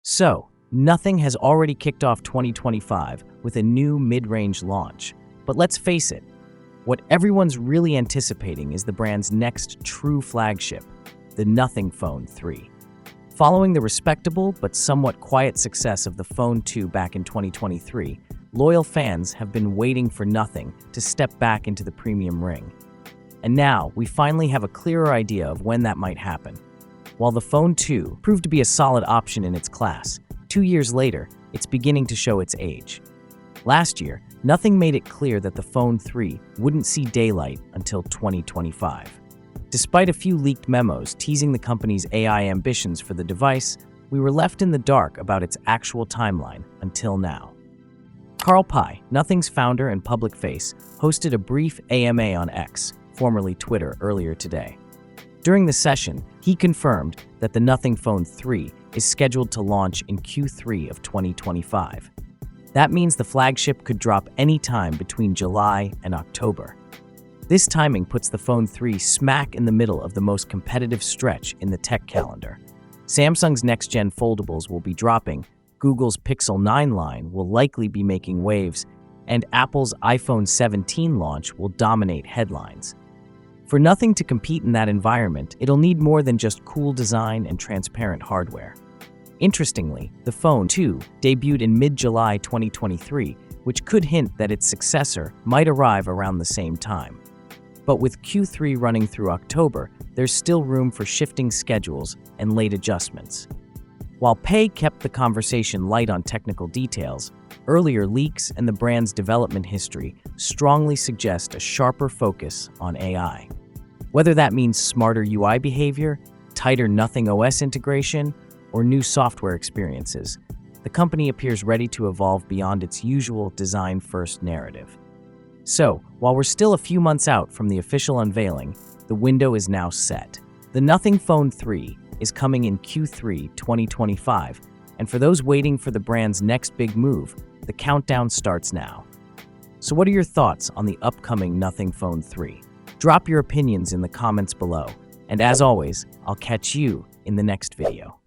So, Nothing has already kicked off 2025 with a new mid-range launch. But let's face it, what everyone's really anticipating is the brand's next true flagship, the Nothing Phone 3. Following the respectable but somewhat quiet success of the Phone 2 back in 2023, loyal fans have been waiting for Nothing to step back into the premium ring. And now, we finally have a clearer idea of when that might happen. While the Phone 2 proved to be a solid option in its class, 2 years later, it's beginning to show its age. Last year, Nothing made it clear that the Phone 3 wouldn't see daylight until 2025. Despite a few leaked memos teasing the company's AI ambitions for the device, we were left in the dark about its actual timeline until now. Carl Pei, Nothing's founder and public face, hosted a brief AMA on X, formerly Twitter, earlier today. During the session, he confirmed that the Nothing Phone 3 is scheduled to launch in Q3 of 2025. That means the flagship could drop any time between July and October. This timing puts the Phone 3 smack in the middle of the most competitive stretch in the tech calendar. Samsung's NextGen foldables will be dropping, Google's Pixel 9 line will likely be making waves, and Apple's iPhone 17 launch will dominate headlines. For Nothing to compete in that environment, it'll need more than just cool design and transparent hardware. Interestingly, the Phone 2 debuted in mid-July 2023, which could hint that its successor might arrive around the same time. But with Q3 running through October, there's still room for shifting schedules and late adjustments. While Pei kept the conversation light on technical details, earlier leaks and the brand's development history strongly suggest a sharper focus on AI. Whether that means smarter UI behavior, tighter Nothing OS integration, or new software experiences, the company appears ready to evolve beyond its usual design-first narrative. So, while we're still a few months out from the official unveiling, the window is now set. The Nothing Phone 3 is coming in Q3 2025, and for those waiting for the brand's next big move, the countdown starts now. So what are your thoughts on the upcoming Nothing Phone 3? Drop your opinions in the comments below, and as always, I'll catch you in the next video.